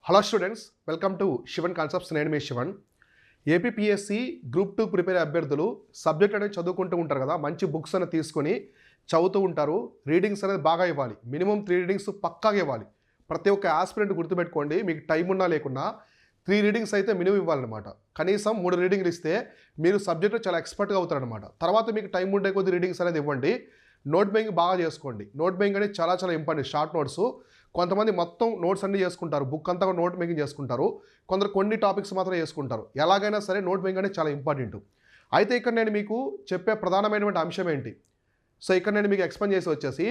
Hello students, welcome to Shivan concepts. నేను మీ Shivan. APPSC group 2 prepare అభ్యర్థులు సబ్జెక్ట్ అనేది చదువుకుంటూ ఉంటారు కదా, మంచి బుక్స్ అనేది తీసుకొని చదువుతూ ఉంటారు. రీడింగ్స్ అనేది బాగా ఇవ్వాలి, మినిమం 3 రీడింగ్స్ పక్కాగా ఇవ్వాలి. ప్రతి ఒక్క ఆస్పిరెంట్ గుర్తుపెట్టుకోండి, మీకు టైం ఉన్నా లేకున్నా 3 రీడింగ్స్ అయితే మినిమం ఇవ్వాలన్నమాట. కనీసం 3 రీడింగ్లు ఇస్తే మీరు సబ్జెక్ట్లో చాలా ఎక్స్పర్ట్గా అవుతారనమాట. తర్వాత మీకు టైం ఉండే కొద్ది రీడింగ్స్ అనేది ఇవ్వండి. నోట్ బేయింగ్ బాగా చేసుకోండి. నోట్ బేయింగ్ అనేది చాలా చాలా ఇంపార్టెంట్. షార్ట్ నోట్స్, కొంతమంది మొత్తం నోట్స్ అన్నీ చేసుకుంటారు, బుక్ అంతా నోట్ మేకింగ్ చేసుకుంటారు. కొందరు కొన్ని టాపిక్స్ మాత్రం చేసుకుంటారు. ఎలాగైనా సరే నోట్ మేకింగ్ అనేది చాలా ఇంపార్టెంట్. అయితే ఇక్కడ నేను మీకు చెప్పే ప్రధానమైనటువంటి అంశం ఏంటి, సో ఇక్కడ నేను మీకు ఎక్స్ప్లెయిన్ చేసి వచ్చేసి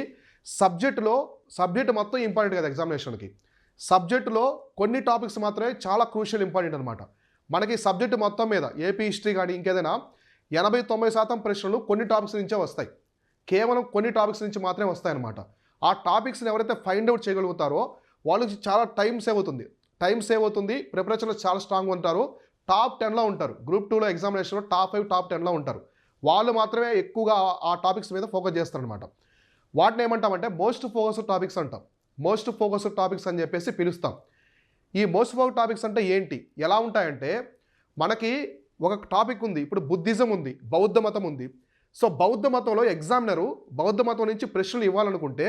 సబ్జెక్ట్ మొత్తం ఇంపార్టెంట్ కదా ఎగ్జామినేషన్కి. సబ్జెక్టులో కొన్ని టాపిక్స్ మాత్రమే చాలా క్రూషియల్ ఇంపార్టెంట్ అనమాట. మనకి సబ్జెక్టు మొత్తం మీద ఏపీ హిస్టరీ కానీ ఇంకేదైనా 80-90% ప్రశ్నలు కొన్ని టాపిక్స్ నుంచే వస్తాయి. కేవలం కొన్ని టాపిక్స్ నుంచి మాత్రమే వస్తాయన్నమాట. ఆ టాపిక్స్ని ఎవరైతే ఫైండ్ అవుట్ చేయగలుగుతారో వాళ్ళకి చాలా టైం సేవ్ అవుతుంది. ప్రిపరేషన్లో చాలా స్ట్రాంగ్ ఉంటారు. టాప్ 10లో ఉంటారు. గ్రూప్ 2లో ఎగ్జామినేషన్లో టాప్ 5 టాప్ 10లో ఉంటారు. వాళ్ళు మాత్రమే ఎక్కువగా ఆ టాపిక్స్ మీద ఫోకస్ చేస్తారనమాట. వాటిని ఏమంటామంటే మోస్ట్ ఫోకస్డ్ టాపిక్స్ అంటాం. మోస్ట్ ఫోకస్డ్ టాపిక్స్ అని చెప్పేసి పిలుస్తాం. ఈ మోస్ట్ ఫోకస్ టాపిక్స్ అంటే ఏంటి, ఎలా ఉంటాయంటే, మనకి ఒక టాపిక్ ఉంది. ఇప్పుడు బుద్ధిజం ఉంది, బౌద్ధ మతం ఉంది. సో బౌద్ధ మతంలో ఎగ్జామినరు బౌద్ధ మతం నుంచి ప్రశ్నలు ఇవ్వాలనుకుంటే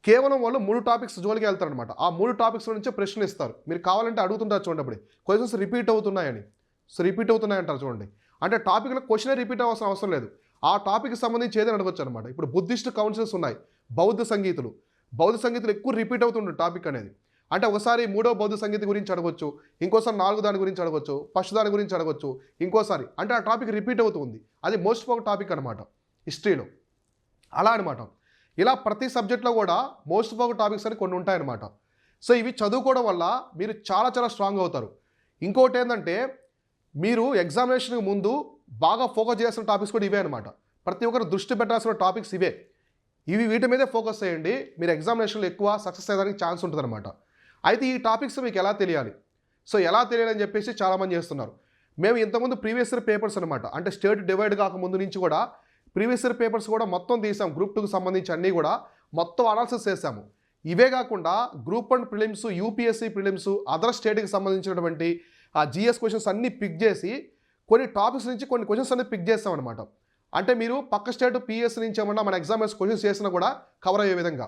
కేవలం వాళ్ళు 3 టాపిక్స్ జోలికి వెళ్తారనమాట. ఆ 3 టాపిక్స్ నుంచే ప్రశ్నలు ఇస్తారు. మీరు కావాలంటే అడుగుతుంటారు చూడండి, అప్పుడు క్వశ్చన్స్ రిపీట్ అవుతున్నాయని. సో రిపీట్ అవుతున్నాయంటారు చూడండి. అంటే టాపిక్లో క్వశ్చనే రిపీట్ అవ్వాల్సిన అవసరం లేదు. ఆ టాపిక్కి సంబంధించి ఏదైనా అడగొచ్చు అనమాట. ఇప్పుడు బుద్ధిస్ట్ కౌన్సిల్స్ ఉన్నాయి, బౌద్ధ సంగీతులు ఎక్కువ రిపీట్ అవుతుంటుంది టాపిక్ అనేది. అంటే ఒకసారి 3వ బౌద్ధ సంగీత గురించి అడగొచ్చు, ఇంకోసారి 4వ దాని గురించి అడగొచ్చు, ఫస్ట్ దాని గురించి అడగొచ్చు, ఇంకోసారి. అంటే ఆ టాపిక్ రిపీట్ అవుతుంది. అది మోస్ట్ ఫోకస్ టాపిక్ అనమాట హిస్టరీలో. అలా అనమాట. ఇలా ప్రతి సబ్జెక్ట్లో కూడా మోస్ట్ ఫోకస్ టాపిక్స్ అని కొన్ని ఉంటాయన్నమాట. సో ఇవి చదువుకోవడం వల్ల మీరు చాలా చాలా స్ట్రాంగ్ అవుతారు. ఇంకోటి ఏంటంటే, మీరు ఎగ్జామినేషన్కి ముందు బాగా ఫోకస్ చేయాల్సిన టాపిక్స్ కూడా ఇవే అనమాట. ప్రతి ఒక్కరు దృష్టి పెట్టాల్సిన టాపిక్స్ ఇవే. వీటి మీదే ఫోకస్ చేయండి, మీరు ఎగ్జామినేషన్లో ఎక్కువ సక్సెస్ అయ్యడానికి ఛాన్స్ ఉంటుందన్నమాట. అయితే ఈ టాపిక్స్ మీకు ఎలా తెలియాలి, సో ఎలా తెలియాలని చెప్పేసి చాలామంది చేస్తున్నారు. మేము ఇంతకుముందు ప్రీవియస్ ఇయర్ పేపర్స్ అనమాట, అంటే స్టేట్ డివైడ్ కాకముందు నుంచి కూడా ప్రీవియస్ ఇయర్ పేపర్స్ కూడా మొత్తం తీసాం. గ్రూప్ 2కి సంబంధించి అన్నీ కూడా మొత్తం అనాలిసిస్ చేసాము. ఇవే కాకుండా group 1 prelims, UPSC prelims, other స్టేట్కి సంబంధించినటువంటి ఆ జిఎస్ క్వశ్చన్స్ అన్నీ పిక్ చేసి కొన్ని టాపిక్స్ నుంచి కొన్ని క్వశ్చన్స్ అనేది పిక్ చేస్తామన్నమాట. అంటే మీరు పక్క స్టేట్ పిఎస్ నుంచి ఏమన్నా మన ఎగ్జామ్స్ క్వశ్చన్స్ చేసినా కూడా కవర్ అయ్యే విధంగా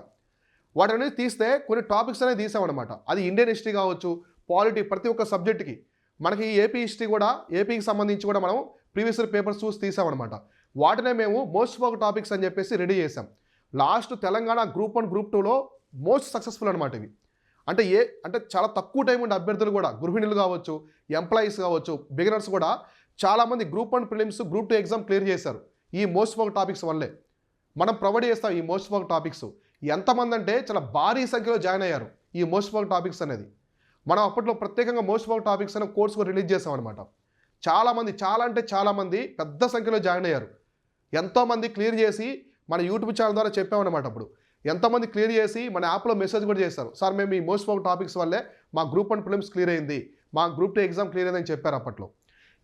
వాటి అనేది తీస్తే కొన్ని టాపిక్స్ అనేది తీసామన్నమాట. అది ఇండియన్ హిస్టరీ కావచ్చు, పాలిటీ, ప్రతి ఒక్క సబ్జెక్ట్కి. మనకి ఏపీ హిస్టరీ కూడా, ఏపీకి సంబంధించి కూడా మనం ప్రీవియస్ ఇయర్ పేపర్స్ చూసి తీసామన్నమాట. వాటినే మేము మోస్ట్ ఫోకస్ టాపిక్స్ అని చెప్పేసి రెడీ చేసాం. లాస్ట్ తెలంగాణ గ్రూప్ 1 గ్రూప్ 2లో మోస్ట్ సక్సెస్ఫుల్ అనమాట ఇవి. అంటే చాలా తక్కువ టైం ఉండే అభ్యర్థులు కూడా, గృహిణులు కావచ్చు, ఎంప్లాయీస్ కావచ్చు, బిగినర్స్ కూడా చాలామంది group 1 prelims, group 2 exam clear చేశారు ఈ మోస్ట్ ఫోకస్ టాపిక్స్ వల్లే. మనం ప్రొవైడ్ చేస్తాం ఈ మోస్ట్ ఫోకస్ టాపిక్స్. ఎంతమంది అంటే చాలా భారీ సంఖ్యలో జాయిన్ అయ్యారు ఈ మోస్ట్ ఫోకస్ టాపిక్స్ అనేది. మనం అప్పట్లో ప్రత్యేకంగా మోస్ట్ ఫోకస్ టాపిక్స్ అనే కోర్స్ కూడా రిలీజ్ చేసాం అనమాట. చాలామంది పెద్ద సంఖ్యలో జాయిన్ అయ్యారు. ఎంతోమంది క్లియర్ చేసి మన యూట్యూబ్ ఛానల్ ద్వారా చెప్పామన్నమాట. అప్పుడు ఎంతోమంది క్లియర్ చేసి మన యాప్లో మెసేజ్ కూడా చేస్తారు, సార్ మేము ఈ మోస్ట్ ఫోకస్ టాపిక్స్ వల్లే మా గ్రూప్ 1 ప్రిలిమ్స్ క్లియర్ అయింది, మా గ్రూప్ 2 ఎగ్జామ్ క్లియర్ అయిందని చెప్పారు అప్పట్లో.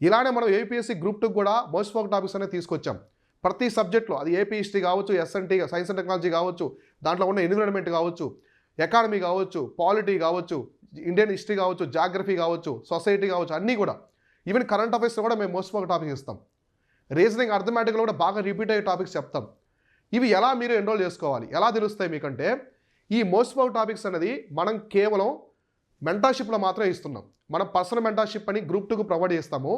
ఇలానే మనం ఏపీఎస్సీ గ్రూప్ 2 కూడా మోస్ట్ ఫోకస్ టాపిక్స్ అనేది తీసుకొచ్చాం. ప్రతి సబ్జెక్ట్లో, అది ఏపీ హిస్టరీ కావచ్చు, ఎస్ఎన్టీ సైన్స్ అండ్ టెక్నాలజీ కావచ్చు, దాంట్లో ఉన్న ఎన్విరాన్మెంట్ కావచ్చు, ఎకానమీ కావచ్చు, పాలిటీ కావచ్చు, ఇండియన్ హిస్టరీ కావచ్చు, జాగ్రఫీ కావచ్చు, సొసైటీ కావచ్చు, అన్నీ కూడా. ఈవెన్ కరెంట్ అఫైర్స్లో కూడా మేము మోస్ట్ ఫోకస్ టాపిక్స్ ఇస్తాం. రీజనింగ్, అర్థమెటిక్లో కూడా బాగా రిపీట్ అయ్యే టాపిక్స్ చెప్తాం. ఇవి ఎలా మీరు ఎన్రోల్ చేసుకోవాలి, ఎలా తెలుస్తాయి మీకంటే, ఈ మోస్ట్ ఫోకస్ టాపిక్స్ అనేది మనం కేవలం మెంటర్షిప్లో మాత్రమే ఇస్తున్నాం. మనం పర్సనల్ మెంటర్షిప్ అని గ్రూప్ 2కు ప్రొవైడ్ చేస్తాము,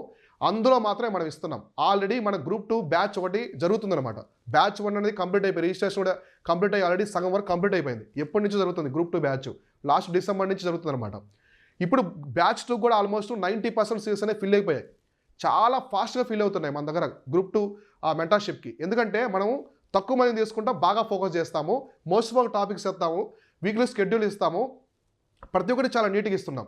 అందులో మాత్రమే మనం ఇస్తున్నాం. ఆల్రెడీ మన గ్రూప్ 2 బ్యాచ్ ఒకటి జరుగుతుందన్నమాట. బ్యాచ్ 1 అనేది కంప్లీట్ అయిపోయి, రిజిస్ట్రేషన్ కూడా కంప్లీట్ అయ్యి ఆల్రెడీ సగం వరకు కంప్లీట్ అయిపోయింది. ఎప్పటి నుంచి జరుగుతుంది గ్రూప్ 2 బ్యాచ్, లాస్ట్ డిసెంబర్ నుంచి జరుగుతుందన్నమాట. ఇప్పుడు బ్యాచ్ 2 కూడా ఆల్మోస్ట్ 90% సీట్స్ అనేవి ఫిల్ అయిపోయాయి. చాలా ఫాస్ట్గా ఫిల్ అవుతున్నాయి మన దగ్గర గ్రూప్ 2 మెంటర్షిప్కి. ఎందుకంటే మనం తక్కువ మంది తీసుకుంటాం, బాగా ఫోకస్ చేస్తాము, మోస్ట్ ఫోకస్ టాపిక్స్ ఇస్తాము, వీక్లీ షెడ్యూల్ ఇస్తాము, ప్రతి ఒక్కటి చాలా నీట్గా ఇస్తున్నాం.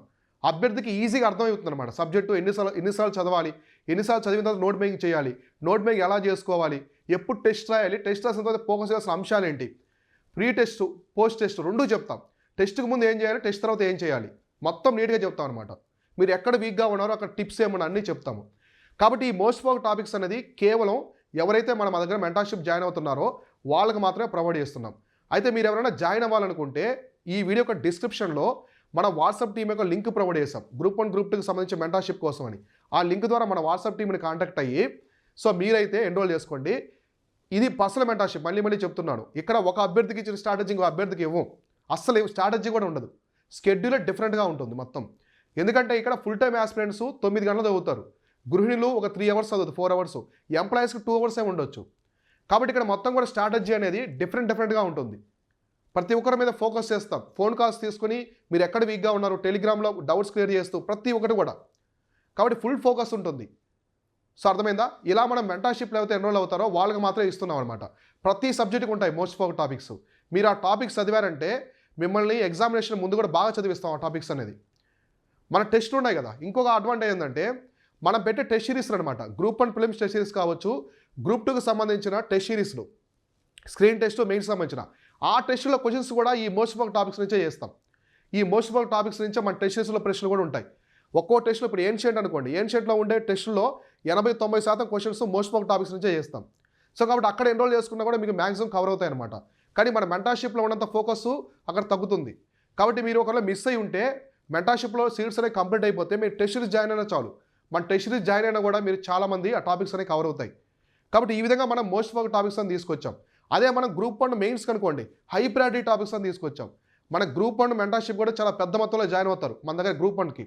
అభ్యర్థికి ఈజీగా అర్థమవుతుంది అనమాట. సబ్జెక్టు ఎన్నిసార్లు చదవాలి, ఎన్నిసార్లు చదివిన తర్వాత నోట్ మేకింగ్ చేయాలి, నోట్ మేకింగ్ ఎలా చేసుకోవాలి, ఎప్పుడు టెస్ట్ రాయాలి, టెస్ట్ రాసిన తర్వాత ఫోకస్ చేయాల్సిన అంశాలు ఏంటి, ప్రీ టెస్ట్, పోస్ట్ టెస్ట్ రెండూ చెప్తాం. టెస్ట్కి ముందు ఏం చేయాలి, టెస్ట్ తర్వాత ఏం చేయాలి, మొత్తం నీట్గా చెప్తాం అనమాట. మీరు ఎక్కడ వీక్గా ఉన్నారో అక్కడ టిప్స్ ఏమన్నా అన్నీ చెప్తాము. కాబట్టి ఈ మోస్ట్ ఫోకస్ టాపిక్స్ అనేది కేవలం ఎవరైతే మన దగ్గర మెంటర్షిప్ జాయిన్ అవుతున్నారో వాళ్ళకి మాత్రమే ప్రొవైడ్ చేస్తున్నాం. అయితే మీరు ఎవరైనా జాయిన్ అవ్వాలనుకుంటే ఈ వీడియో యొక్క డిస్క్రిప్షన్లో మన వాట్సాప్ టీం యొక్క లింక్ ప్రొవైడ్ చేసాం. గ్రూప్ 1 గ్రూప్ 2కి సంబంధించి మెంటర్షిప్ కోసం అని. ఆ లింక్ ద్వారా మన వాట్సాప్ టీంని కాంటాక్ట్ అయ్యి సో మీరైతే ఎన్రోల్ చేసుకోండి. ఇది పర్సనల్ మెంటర్షిప్, మళ్ళీ చెప్తున్నాను. ఇక్కడ ఒక అభ్యర్థికి ఇచ్చిన స్ట్రాటజీ ఇంకో అభ్యర్థికి ఇవ్వం. అస్సలు స్ట్రాటజీ కూడా ఉండదు. షెడ్యూలే డిఫరెంట్గా ఉంటుంది మొత్తం. ఎందుకంటే ఇక్కడ ఫుల్ టైమ్ ఆస్పిరెంట్స్ 9 గంటలు చదువుతారు. గృహిణులు ఒక 3 అవర్స్ చదువుతారు, 4 అవర్స్. ఎంప్లాయీస్కి 2 అవర్సే ఉండొచ్చు. కాబట్టి ఇక్కడ మొత్తం కూడా స్ట్రాటజీ అనేది డిఫరెంట్గా ఉంటుంది. ప్రతి ఒక్కరి మీద ఫోకస్ చేస్తాం. ఫోన్ కాల్స్ తీసుకుని మీరు ఎక్కడ వీక్గా ఉన్నారు, టెలిగ్రామ్లో డౌట్స్ క్లియర్ చేస్తూ ప్రతి ఒక్కటి కూడా. కాబట్టి ఫుల్ ఫోకస్ ఉంటుంది. సో అర్థమైందా? ఇలా మనం మెంటర్షిప్లో అయితే ఎన్రోల్ అవుతారో వాళ్ళకి మాత్రమే ఇస్తున్నాం అనమాట. ప్రతి సబ్జెక్టుకి ఉంటాయి మోస్ట్ ఫోకస్ టాపిక్స్. మీరు ఆ టాపిక్స్ చదివారంటే మిమ్మల్ని ఎగ్జామినేషన్ ముందు కూడా బాగా చదివిస్తాం ఆ టాపిక్స్ అనేది. మన టెస్ట్లు ఉన్నాయి కదా, ఇంకొక అడ్వాంటేజ్ ఏంటంటే మనం పెట్టే టెస్ట్ సిరీస్లు అనమాట. గ్రూప్ 1 ప్రిలిమ్స్ టెస్ట్ సిరీస్ కావచ్చు, గ్రూప్ 2కి సంబంధించిన టెస్ట్ సిరీస్లు, స్క్రీన్ టెస్ట్, మెయిన్స్ సంబంధించిన ఆ టెస్టులో క్వశ్చన్స్ కూడా ఈ మోస్ట్ ఫోకస్ టాపిక్స్ నుంచే చేస్తాం. ఈ మోస్ట్ ఫోకస్ టాపిక్స్ నుంచే మన టెస్ట్ సిరీస్లో ప్రశ్నలు కూడా ఉంటాయి. ఒక్కో టెస్ట్లో ఇప్పుడు ఏన్షియంట్ అనుకోండి, ఏన్షియంట్లో ఉండే టెస్టుల్లో 80-90% క్వశ్చన్స్ మోస్ట్ ఫోకస్ టాపిక్స్ నుంచే చేస్తాం. సో కాబట్టి అక్కడ ఎన్రోల్ చేసుకున్నా కూడా మీకు మ్యాక్సిమం కవర్ అవుతాయి అనమాట. కానీ మన మెంటర్షిప్లో ఉన్నంత ఫోకస్ అక్కడ తగ్గుతుంది. కాబట్టి మీరు ఒకవేళ మిస్ అయి ఉంటే మెంటర్షిప్లో సీట్స్ అనేవి కంప్లీట్ అయిపోతే మీరు టెస్ట్ సిరీస్ జాయిన్ అయినా చాలు. మన టెస్ట్ సిరీస్ జాయిన్ అయినా కూడా మీరు చాలామంది ఆ టాపిక్స్ అనేవి కవర్ అవుతాయి. కాబట్టి ఈ విధంగా మనం మోస్ట్ ఫోకస్ టాపిక్స్ అని తీసుకొచ్చాం. అదే మనం గ్రూప్ 1 మెయిన్స్ కనుకోండి, హై ప్రయారిటీ టాపిక్స్ అని తీసుకొచ్చాం. మన గ్రూప్ 1 మెంటర్షిప్ కూడా చాలా పెద్ద మొత్తంలో జాయిన్ అవుతారు మన దగ్గర. గ్రూప్ 1కి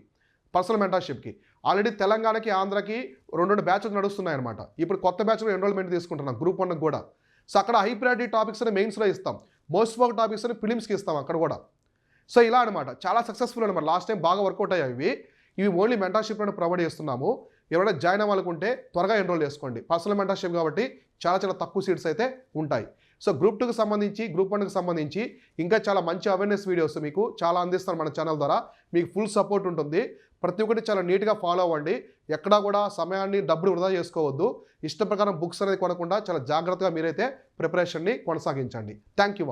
పర్సనల్ మెంటర్షిప్కి ఆల్రెడీ తెలంగాణకి, ఆంధ్రాకి 2 బ్యాచ్లు నడుస్తున్నాయి అనమాట. ఇప్పుడు కొత్త బ్యాచ్లో ఎన్రోల్మెంట్ తీసుకుంటున్నాం గ్రూప్ 1కి కూడా. సో అక్కడ హై ప్రయారిటీ టాపిక్స్ అని మెయిన్స్లో ఇస్తాం, మోస్ట్ ఫోకస్ టాపిక్స్ అని ఫిలిమ్స్కి ఇస్తాం అక్కడ కూడా. సో ఇలా అనమాట చాలా సక్సెస్ఫుల్ అనమాట. లాస్ట్ టైం బాగా వర్కౌట్ అయ్యాయి. ఇవి ఓన్లీ మెంటర్షిప్లో ప్రొవైడ్ చేస్తున్నాము. ఎవరైనా జాయిన్ అవ్వాలనుకుంటే త్వరగా ఎన్రోల్ చేసుకోండి. పర్సనల్ మెంటర్షిప్ కాబట్టి చాలా తక్కువ సీట్స్ అయితే ఉంటాయి. సో గ్రూప్ 2కి సంబంధించి, గ్రూప్ 1కి సంబంధించి ఇంకా చాలా మంచి అవేర్నెస్ వీడియోస్ మీకు చాలా అందిస్తాను మన ఛానల్ ద్వారా. మీకు ఫుల్ సపోర్ట్ ఉంటుంది. ప్రతి ఒక్కటి చాలా నీట్గా ఫాలో అవ్వండి. ఎక్కడా కూడా సమయాన్ని, డబ్బులు వృధా చేసుకోవద్దు. ఇష్ట ప్రకారం బుక్స్ అనేది కొనకుండా చాలా జాగ్రత్తగా మీరైతే ప్రిపరేషన్ని కొనసాగించండి. Thank you all.